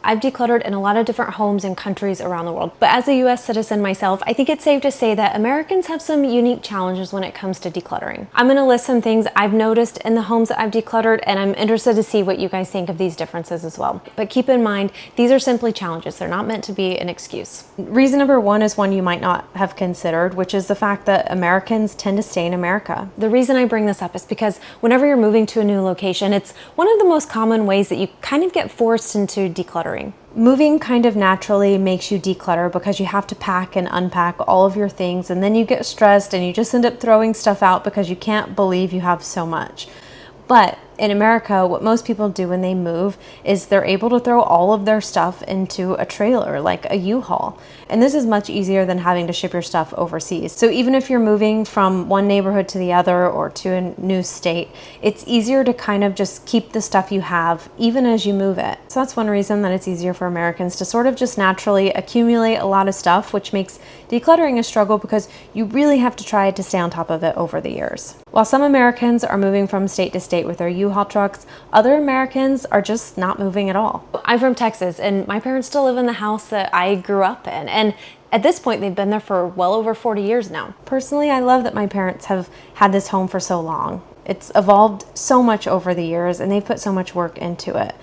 I've decluttered in a lot of different homes and countries around the world, but as a US citizen myself, I think it's safe to say that Americans have some unique challenges when it comes to decluttering. I'm gonna list some things I've noticed in the homes that I've decluttered, and I'm interested to see what you guys think of these differences as well. But keep in mind, these are simply challenges. They're not meant to be an excuse. Reason number one is one you might not have considered, which is the fact that Americans tend to stay in America. The reason I bring this up is because whenever you're moving to a new location, it's one of the most common ways that you kind of get forced into decluttering. Moving kind of naturally makes you declutter because you have to pack and unpack all of your things, and then you get stressed and you just end up throwing stuff out because you can't believe you have so much. But in America, what most people do when they move is they're able to throw all of their stuff into a trailer, like a U-Haul. And this is much easier than having to ship your stuff overseas. So even if you're moving from one neighborhood to the other or to a new state, it's easier to kind of just keep the stuff you have even as you move it. So that's one reason that it's easier for Americans to sort of just naturally accumulate a lot of stuff, which makes decluttering a struggle because you really have to try to stay on top of it over the years. While some Americans are moving from state to state with their U-Haul trucks, other Americans are just not moving at all. I'm from Texas, and my parents still live in the house that I grew up in, and at this point they've been there for well over 40 years now. Personally, I love that my parents have had this home for so long. It's evolved so much over the years, and they've put so much work into it.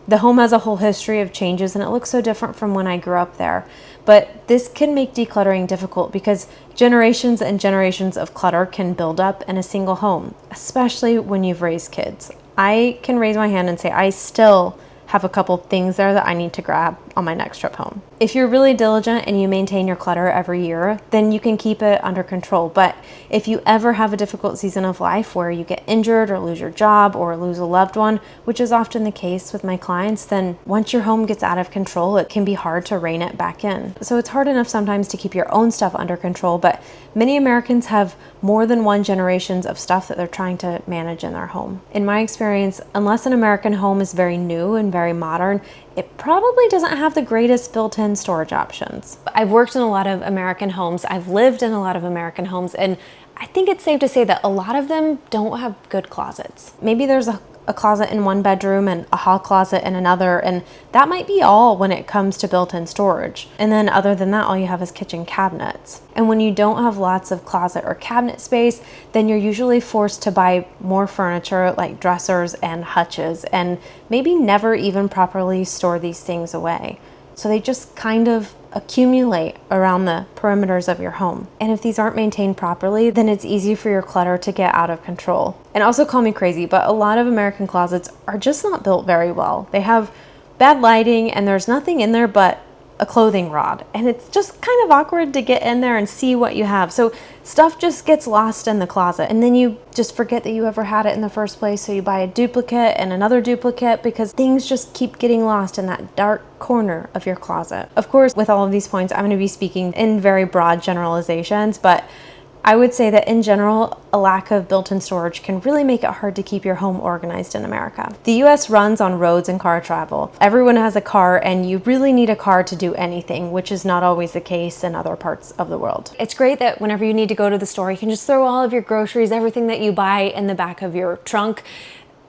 The home has a whole history of changes, and it looks so different from when I grew up there. But this can make decluttering difficult because generations and generations of clutter can build up in a single home, especially when you've raised kids. I can raise my hand and say I still have a couple things there that I need to grab on my next trip home. If you're really diligent and you maintain your clutter every year, then you can keep it under control. But if you ever have a difficult season of life where you get injured or lose your job or lose a loved one, which is often the case with my clients, then once your home gets out of control, it can be hard to rein it back in. So it's hard enough sometimes to keep your own stuff under control, but many Americans have more than one generations of stuff that they're trying to manage in their home. In my experience, unless an American home is very new and very modern, it probably doesn't have the greatest built-in storage options. I've worked in a lot of American homes. I've lived in a lot of American homes, and I think it's safe to say that a lot of them don't have good closets. Maybe there's a closet in one bedroom and a hall closet in another, and that might be all when it comes to built-in storage. And then other than that, all you have is kitchen cabinets. And when you don't have lots of closet or cabinet space, then you're usually forced to buy more furniture like dressers and hutches, and maybe never even properly store these things away. So they just kind of accumulate around the perimeters of your home. And if these aren't maintained properly, then it's easy for your clutter to get out of control. And also call me crazy, but a lot of American closets are just not built very well. They have bad lighting and there's nothing in there but a clothing rod, and it's just kind of awkward to get in there and see what you have. So stuff just gets lost in the closet, and then you just forget that you ever had it in the first place, so you buy a duplicate and another duplicate because things just keep getting lost in that dark corner of your closet. Of course, with all of these points, I'm going to be speaking in very broad generalizations, but I would say that in general, a lack of built-in storage can really make it hard to keep your home organized in America. The US runs on roads and car travel. Everyone has a car, and you really need a car to do anything, which is not always the case in other parts of the world. It's great that whenever you need to go to the store, you can just throw all of your groceries, everything that you buy in the back of your trunk.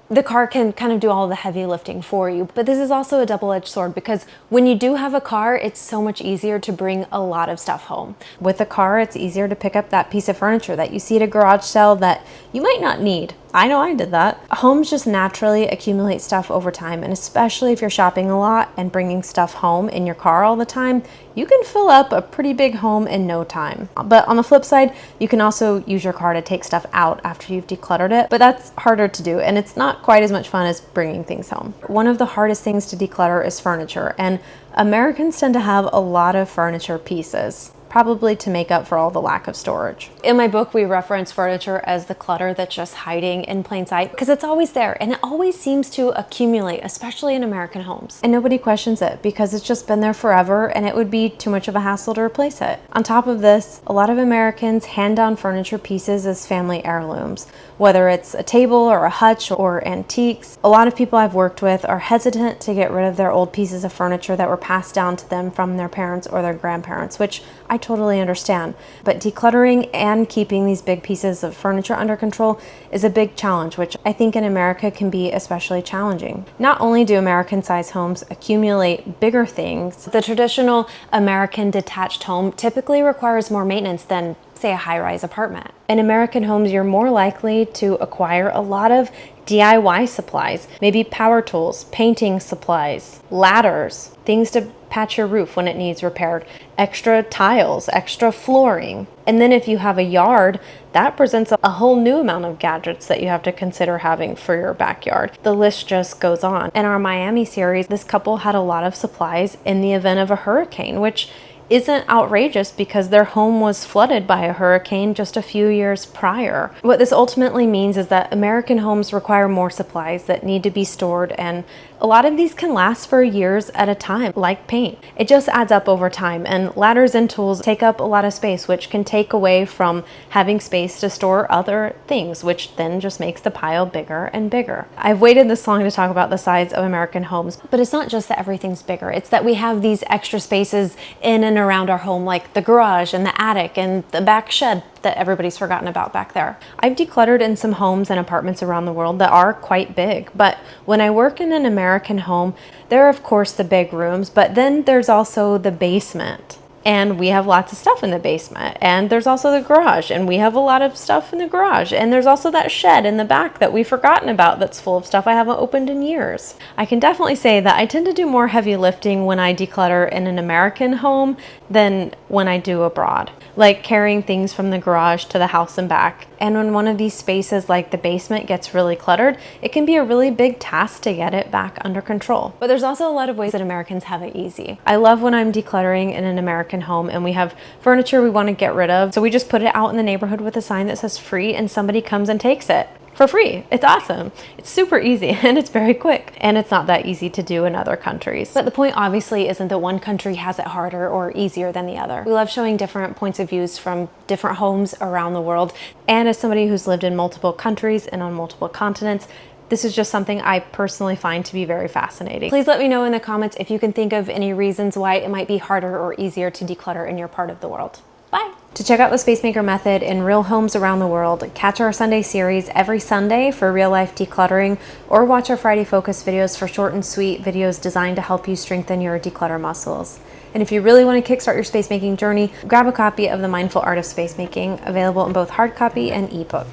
The car can kind of do all the heavy lifting for you, but this is also a double-edged sword because when you do have a car, it's so much easier to bring a lot of stuff home. With a car, it's easier to pick up that piece of furniture that you see at a garage sale that you might not need. I know I did that. Homes just naturally accumulate stuff over time, and especially if you're shopping a lot and bringing stuff home in your car all the time, you can fill up a pretty big home in no time. But on the flip side, you can also use your car to take stuff out after you've decluttered it, but that's harder to do, and it's not quite as much fun as bringing things home. One of the hardest things to declutter is furniture, and Americans tend to have a lot of furniture pieces, probably to make up for all the lack of storage. In my book, we reference furniture as the clutter that's just hiding in plain sight because it's always there and it always seems to accumulate, especially in American homes. And nobody questions it because it's just been there forever and it would be too much of a hassle to replace it. On top of this, a lot of Americans hand down furniture pieces as family heirlooms, whether it's a table or a hutch or antiques. A lot of people I've worked with are hesitant to get rid of their old pieces of furniture that were passed down to them from their parents or their grandparents, which I totally understand. But decluttering and keeping these big pieces of furniture under control is a big challenge, which I think in America can be especially challenging. Not only do American-sized homes accumulate bigger things, the traditional American detached home typically requires more maintenance than, say, a high-rise apartment. In American homes, you're more likely to acquire a lot of DIY supplies, maybe power tools, painting supplies, ladders, things to patch your roof when it needs repaired, extra tiles, extra flooring. And then if you have a yard, that presents a whole new amount of gadgets that you have to consider having for your backyard. The list just goes on. In our Miami series, this couple had a lot of supplies in the event of a hurricane, which isn't outrageous because their home was flooded by a hurricane just a few years prior. What this ultimately means is that American homes require more supplies that need to be stored, and a lot of these can last for years at a time, like paint. It just adds up over time, and ladders and tools take up a lot of space, which can take away from having space to store other things, which then just makes the pile bigger and bigger. I've waited this long to talk about the size of American homes, but it's not just that everything's bigger. It's that we have these extra spaces in and around our home, like the garage and the attic and the back shed that everybody's forgotten about back there. I've decluttered in some homes and apartments around the world that are quite big, but when I work in an American home, there are of course the big rooms, but then there's also the basement. And we have lots of stuff in the basement. And there's also the garage, and we have a lot of stuff in the garage. And there's also that shed in the back that we've forgotten about that's full of stuff I haven't opened in years. I can definitely say that I tend to do more heavy lifting when I declutter in an American home than when I do abroad, like carrying things from the garage to the house and back. And when one of these spaces like the basement gets really cluttered, it can be a really big task to get it back under control. But there's also a lot of ways that Americans have it easy. I love when I'm decluttering in an American home and we have furniture we want to get rid of, so we just put it out in the neighborhood with a sign that says free, and somebody comes and takes it for free. It's awesome. It's super easy and it's very quick, and it's not that easy to do in other countries. But the point obviously isn't that one country has it harder or easier than the other. We love showing different points of views from different homes around the world, and as somebody who's lived in multiple countries and on multiple continents, this is just something I personally find to be very fascinating. Please let me know in the comments if you can think of any reasons why it might be harder or easier to declutter in your part of the world. Bye! To check out the Spacemaker method in real homes around the world, catch our Sunday series every Sunday for real-life decluttering, or watch our Friday Focus videos for short and sweet videos designed to help you strengthen your declutter muscles. And if you really want to kickstart your spacemaking journey, grab a copy of The Mindful Art of Spacemaking, available in both hard copy and ebook.